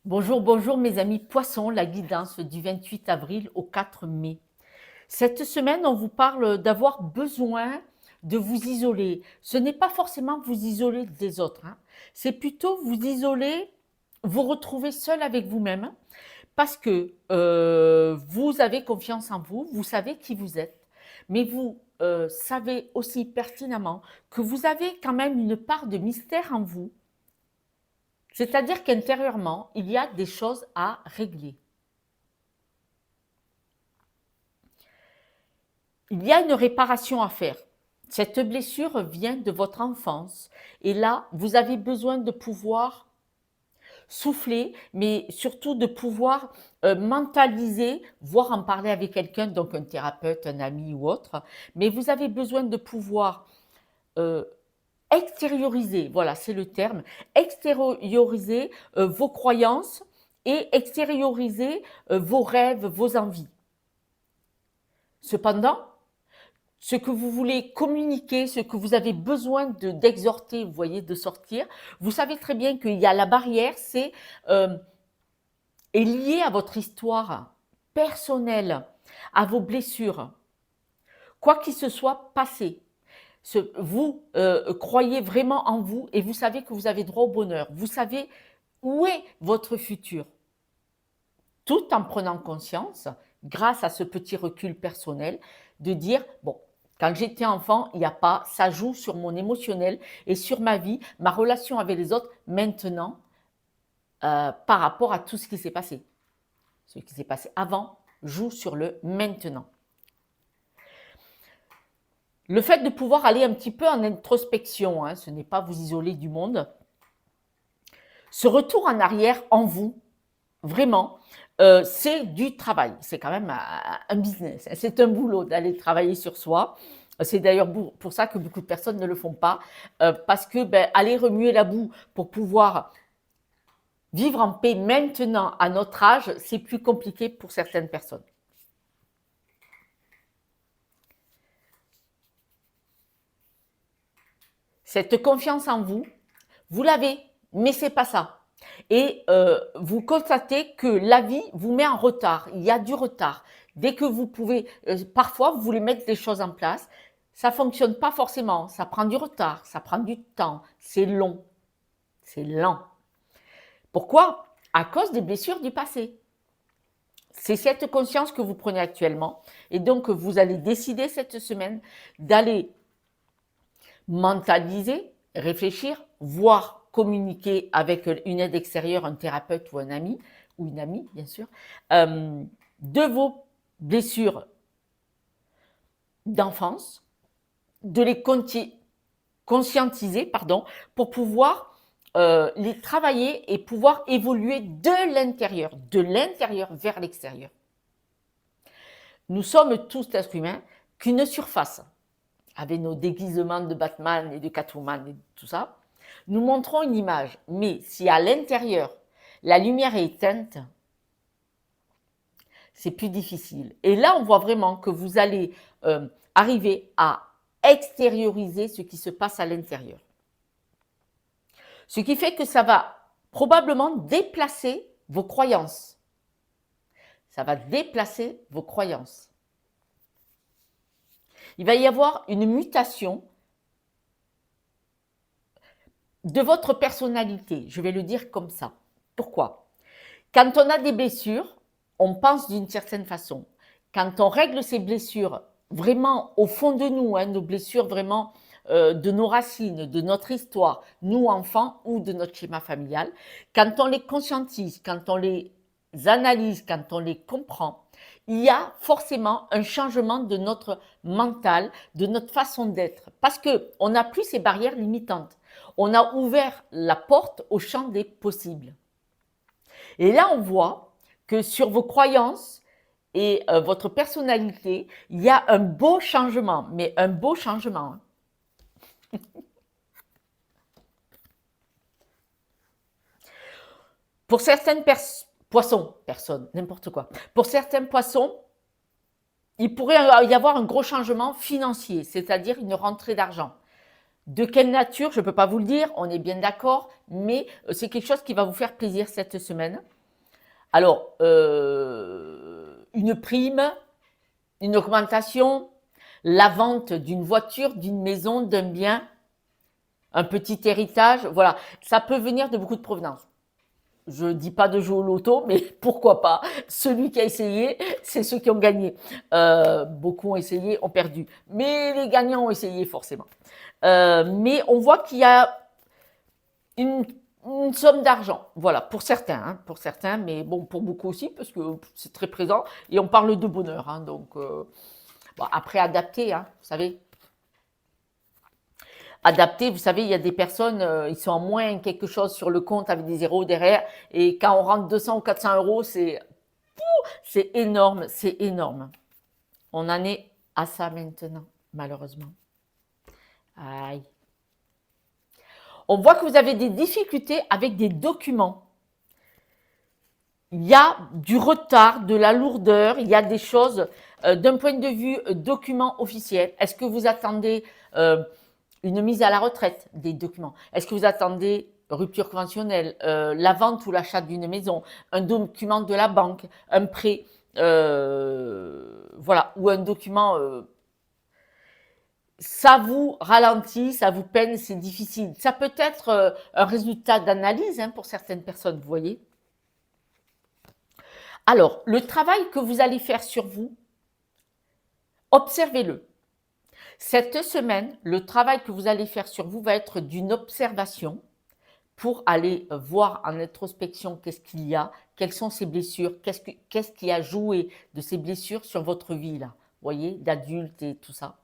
Bonjour, bonjour mes amis poissons, la guidance du 28 avril au 4 mai. Cette semaine, on vous parle d'avoir besoin de vous isoler. Ce n'est pas forcément vous isoler des autres, hein. C'est plutôt vous isoler, vous retrouver seul avec vous-même parce que vous avez confiance en vous, vous savez qui vous êtes, mais vous savez aussi pertinemment que vous avez quand même une part de mystère en vous. C'est-à-dire qu'intérieurement, il y a des choses à régler. Il y a une réparation à faire. Cette blessure vient de votre enfance. Et là, vous avez besoin de pouvoir souffler, mais surtout de pouvoir mentaliser, voire en parler avec quelqu'un, donc un thérapeute, un ami ou autre. Mais vous avez besoin de pouvoir euh, extérioriser, voilà, c'est le terme, extérioriser vos croyances et extérioriser vos rêves, vos envies. Cependant, ce que vous voulez communiquer, ce que vous avez besoin d'exhorter, vous voyez, de sortir, vous savez très bien qu'il y a la barrière, est lié à votre histoire personnelle, à vos blessures, quoi qu'il se soit passé. Vous croyez vraiment en vous et vous savez que vous avez droit au bonheur. Vous savez où est votre futur. Tout en prenant conscience, grâce à ce petit recul personnel, de dire, bon, quand j'étais enfant, il n'y a pas, ça joue sur mon émotionnel et sur ma vie, ma relation avec les autres, maintenant, par rapport à tout ce qui s'est passé. Ce qui s'est passé avant joue sur le maintenant. Le fait de pouvoir aller un petit peu en introspection, hein, ce n'est pas vous isoler du monde, ce retour en arrière en vous, vraiment, c'est du travail. C'est quand même un business. C'est un boulot d'aller travailler sur soi. C'est d'ailleurs pour ça que beaucoup de personnes ne le font pas, parce que aller remuer la boue pour pouvoir vivre en paix maintenant à notre âge, c'est plus compliqué pour certaines personnes. Cette confiance en vous, vous l'avez, mais c'est pas ça. Et vous constatez que la vie vous met en retard. Il y a du retard. Dès que vous pouvez, parfois vous voulez mettre des choses en place, ça fonctionne pas forcément. Ça prend du retard, ça prend du temps, c'est long, c'est lent. Pourquoi? À cause des blessures du passé. C'est cette conscience que vous prenez actuellement. Et donc, vous allez décider cette semaine d'aller mentaliser, réfléchir, voire communiquer avec une aide extérieure, un thérapeute ou un ami, ou une amie bien sûr, de vos blessures d'enfance, de les conscientiser, pardon, pour pouvoir les travailler et pouvoir évoluer de l'intérieur vers l'extérieur. Nous sommes tous êtres humains qu'une surface, avec nos déguisements de Batman et de Catwoman et tout ça, nous montrons une image. Mais si à l'intérieur, la lumière est éteinte, c'est plus difficile. Et là, on voit vraiment que vous allez arriver à extérioriser ce qui se passe à l'intérieur. Ce qui fait que ça va probablement déplacer vos croyances. Ça va déplacer vos croyances. Il va y avoir une mutation de votre personnalité. Je vais le dire comme ça. Pourquoi? Quand on a des blessures, on pense d'une certaine façon. Quand on règle ces blessures vraiment au fond de nous, hein, nos blessures vraiment de nos racines, de notre histoire, nous enfants ou de notre schéma familial, quand on les conscientise, quand on les analyse, quand on les comprend, il y a forcément un changement de notre mental, de notre façon d'être, parce qu'on n'a plus ces barrières limitantes. On a ouvert la porte au champ des possibles. Et là, on voit que sur vos croyances et votre personnalité, il y a un beau changement, mais un beau changement. Pour certaines personnes, n'importe quoi. Pour certains poissons, il pourrait y avoir un gros changement financier, c'est-à-dire une rentrée d'argent. De quelle nature, je ne peux pas vous le dire, on est bien d'accord, mais c'est quelque chose qui va vous faire plaisir cette semaine. Alors, une prime, une augmentation, la vente d'une voiture, d'une maison, d'un bien, un petit héritage, voilà. Ça peut venir de beaucoup de provenances. Je ne dis pas de jouer au loto, mais pourquoi pas. Celui qui a essayé, c'est ceux qui ont gagné. Beaucoup ont essayé, ont perdu. Mais les gagnants ont essayé forcément. Mais on voit qu'il y a une, une somme d'argent. Voilà, pour certains, mais bon, pour beaucoup aussi, parce que c'est très présent. Et on parle de bonheur. Hein, donc, bon, après, adapté, hein, vous savez. Adapté, vous savez, il y a des personnes, ils sont en moins quelque chose sur le compte avec des zéros derrière. Et quand on rentre 200 ou 400 euros, c'est énorme, c'est énorme. On en est à ça maintenant, malheureusement. Aïe. On voit que vous avez des difficultés avec des documents. Il y a du retard, de la lourdeur, il y a des choses d'un point de vue document officiel. Est-ce que vous attendez une mise à la retraite des documents? Est-ce que vous attendez rupture conventionnelle, la vente ou l'achat d'une maison, un document de la banque, un prêt, voilà, ou un document ça vous ralentit, ça vous peine, c'est difficile. Ça peut être un résultat d'analyse hein, pour certaines personnes, vous voyez. Alors, le travail que vous allez faire sur vous, observez-le. Cette semaine, le travail que vous allez faire sur vous va être d'une observation pour aller voir en introspection qu'est-ce qu'il y a, quelles sont ces blessures, qu'est-ce qui a joué de ces blessures sur votre vie, là, vous voyez, d'adulte et tout ça.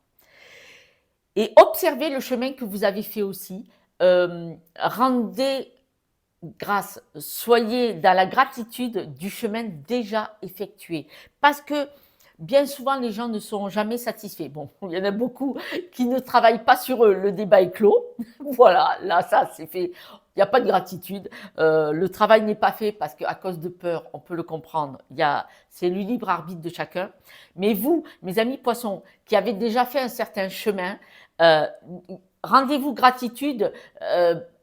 Et observez le chemin que vous avez fait aussi. Rendez grâce, soyez dans la gratitude du chemin déjà effectué. Parce que bien souvent, les gens ne sont jamais satisfaits. Bon, il y en a beaucoup qui ne travaillent pas sur eux. Le débat est clos. Voilà, là, ça, c'est fait. Il n'y a pas de gratitude. Le travail n'est pas fait parce qu'à cause de peur, on peut le comprendre. C'est le libre arbitre de chacun. Mais vous, mes amis poissons, qui avez déjà fait un certain chemin, rendez-vous gratitude,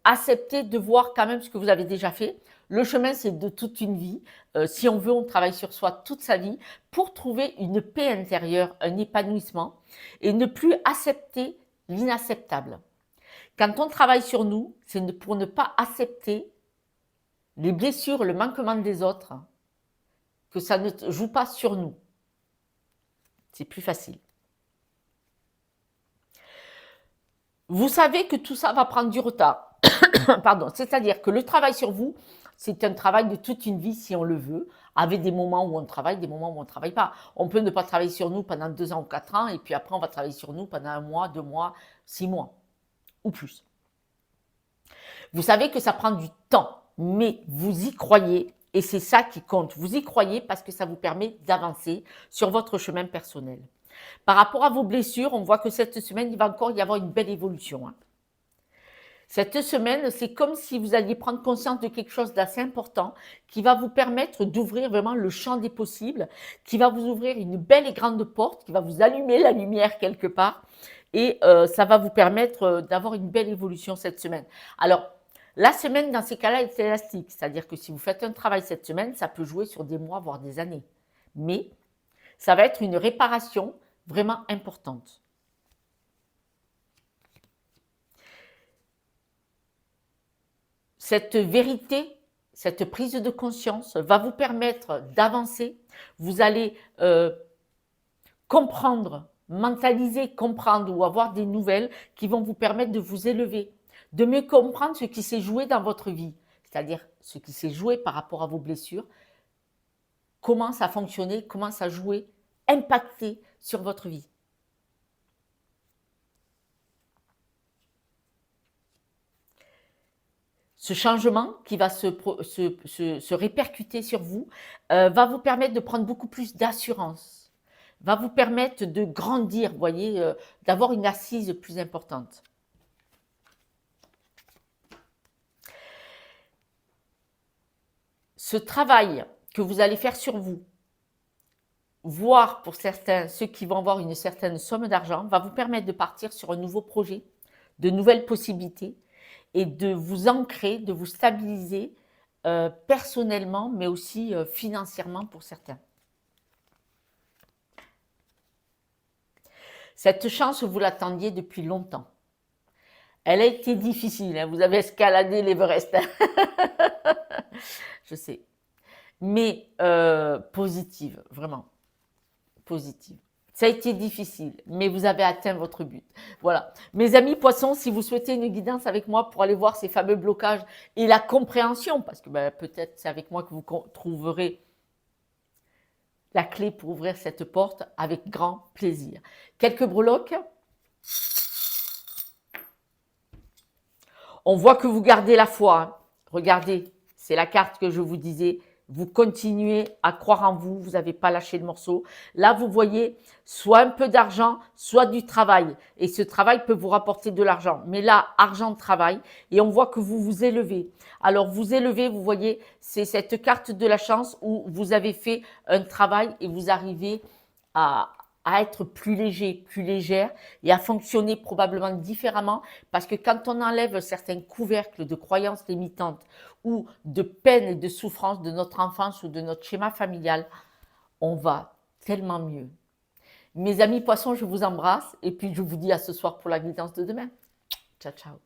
acceptez de voir quand même ce que vous avez déjà fait. Le chemin, c'est de toute une vie. Si on veut, on travaille sur soi toute sa vie pour trouver une paix intérieure, un épanouissement et ne plus accepter l'inacceptable. Quand on travaille sur nous, c'est pour ne pas accepter les blessures, le manquement des autres, que ça ne joue pas sur nous. C'est plus facile. Vous savez que tout ça va prendre du retard. Pardon, c'est-à-dire que le travail sur vous, c'est un travail de toute une vie si on le veut, avec des moments où on travaille, des moments où on ne travaille pas. On peut ne pas travailler sur nous pendant 2 ans ou 4 ans, et puis après on va travailler sur nous pendant 1 mois, 2 mois, 6 mois, ou plus. Vous savez que ça prend du temps, mais vous y croyez, et c'est ça qui compte. Vous y croyez parce que ça vous permet d'avancer sur votre chemin personnel. Par rapport à vos blessures, on voit que cette semaine, il va encore y avoir une belle évolution. Cette semaine, c'est comme si vous alliez prendre conscience de quelque chose d'assez important qui va vous permettre d'ouvrir vraiment le champ des possibles, qui va vous ouvrir une belle et grande porte, qui va vous allumer la lumière quelque part et ça va vous permettre d'avoir une belle évolution cette semaine. Alors, la semaine, dans ces cas-là, est élastique, c'est-à-dire que si vous faites un travail cette semaine, ça peut jouer sur des mois, voire des années. Mais ça va être une réparation vraiment importante. Cette vérité, cette prise de conscience va vous permettre d'avancer. Vous allez comprendre, mentaliser, comprendre ou avoir des nouvelles qui vont vous permettre de vous élever, de mieux comprendre ce qui s'est joué dans votre vie, c'est-à-dire ce qui s'est joué par rapport à vos blessures, comment ça a fonctionné, comment ça a joué, impacté sur votre vie. Ce changement qui va se répercuter sur vous va vous permettre de prendre beaucoup plus d'assurance, va vous permettre de grandir, vous voyez, d'avoir une assise plus importante. Ce travail que vous allez faire sur vous, voire pour certains, ceux qui vont avoir une certaine somme d'argent, va vous permettre de partir sur un nouveau projet, de nouvelles possibilités et de vous ancrer, de vous stabiliser personnellement, mais aussi financièrement pour certains. Cette chance, vous l'attendiez depuis longtemps. Elle a été difficile, hein, vous avez escaladé l'Everest. Je sais. Mais positive, vraiment. Positive. Ça a été difficile, mais vous avez atteint votre but. Voilà. Mes amis poissons, si vous souhaitez une guidance avec moi pour aller voir ces fameux blocages et la compréhension, parce que ben, peut-être c'est avec moi que vous trouverez la clé pour ouvrir cette porte, avec grand plaisir. Quelques breloques. On voit que vous gardez la foi. Hein. Regardez, c'est la carte que je vous disais. Vous continuez à croire en vous, vous n'avez pas lâché le morceau. Là, vous voyez, soit un peu d'argent, soit du travail. Et ce travail peut vous rapporter de l'argent. Mais là, argent, travail. Et on voit que vous vous élevez. Alors, vous élevez, vous voyez, c'est cette carte de la chance où vous avez fait un travail et vous arrivez à être plus léger, plus légère et à fonctionner probablement différemment parce que quand on enlève certains couvercles de croyances limitantes ou de peine et de souffrance de notre enfance ou de notre schéma familial, on va tellement mieux. Mes amis poissons, je vous embrasse et puis je vous dis à ce soir pour la guidance de demain. Ciao, ciao.